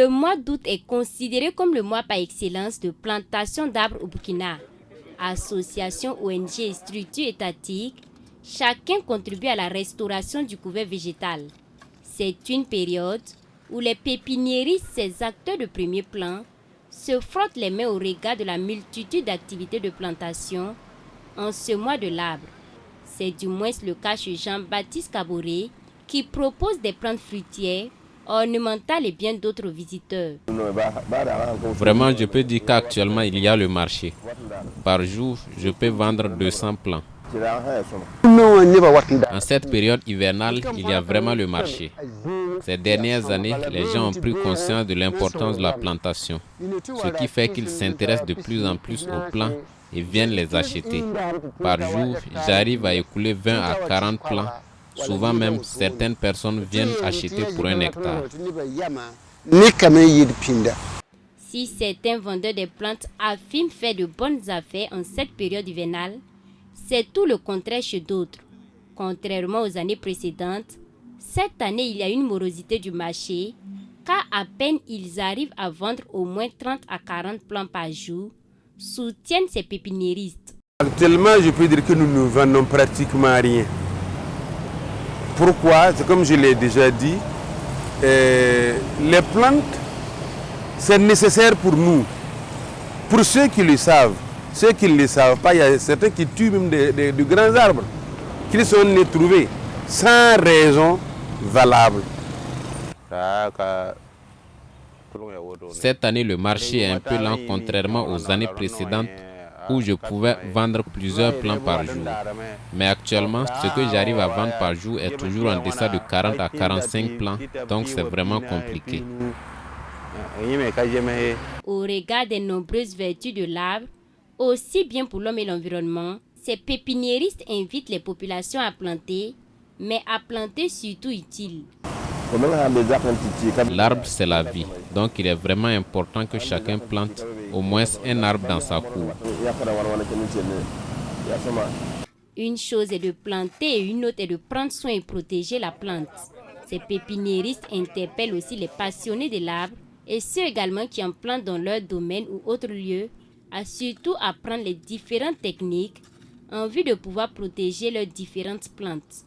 Le mois d'août est considéré comme le mois par excellence de plantation d'arbres au Burkina. Associations, ONG et structures étatiques, chacun contribue à la restauration du couvert végétal. C'est une période où les pépiniéristes, ces acteurs de premier plan, se frottent les mains au regard de la multitude d'activités de plantation en ce mois de l'arbre. C'est du moins le cas chez Jean-Baptiste Kaboré qui propose des plantes fruitières, ornementales et bien d'autres visiteurs. Vraiment, je peux dire qu'actuellement, il y a le marché. Par jour, je peux vendre 200 plants. En cette période hivernale, il y a vraiment le marché. Ces dernières années, les gens ont pris conscience de l'importance de la plantation, ce qui fait qu'ils s'intéressent de plus en plus aux plants et viennent les acheter. Par jour, j'arrive à écouler 20 à 40 plants. Souvent même, certaines personnes viennent acheter pour 1 hectare. Si certains vendeurs de plantes affirment faire de bonnes affaires en cette période hivernale, c'est tout le contraire chez d'autres. Contrairement aux années précédentes, cette année il y a une morosité du marché, car à peine ils arrivent à vendre au moins 30 à 40 plants par jour, soutiennent ces pépiniéristes. Actuellement, je peux dire que nous ne vendons pratiquement rien. Pourquoi? C'est comme je l'ai déjà dit, les plantes, c'est nécessaire pour nous. Pour ceux qui le savent, ceux qui ne le savent pas, il y a certains qui tuent même de grands arbres, qui sont nés trouvés sans raison valable. Cette année, le marché est un peu lent contrairement aux années précédentes où je pouvais vendre plusieurs plants par jour. Mais actuellement, ce que j'arrive à vendre par jour est toujours en deçà de 40 à 45 plants, donc c'est vraiment compliqué. Au regard des nombreuses vertus de l'arbre, aussi bien pour l'homme et l'environnement, ces pépiniéristes invitent les populations à planter, mais à planter surtout utile. L'arbre, c'est la vie, donc il est vraiment important que chacun plante au moins un arbre dans sa cour. Une chose est de planter et une autre est de prendre soin et protéger la plante. Ces pépiniéristes interpellent aussi les passionnés de l'arbre et ceux également qui en plantent dans leur domaine ou autre lieu, à surtout apprendre les différentes techniques en vue de pouvoir protéger leurs différentes plantes.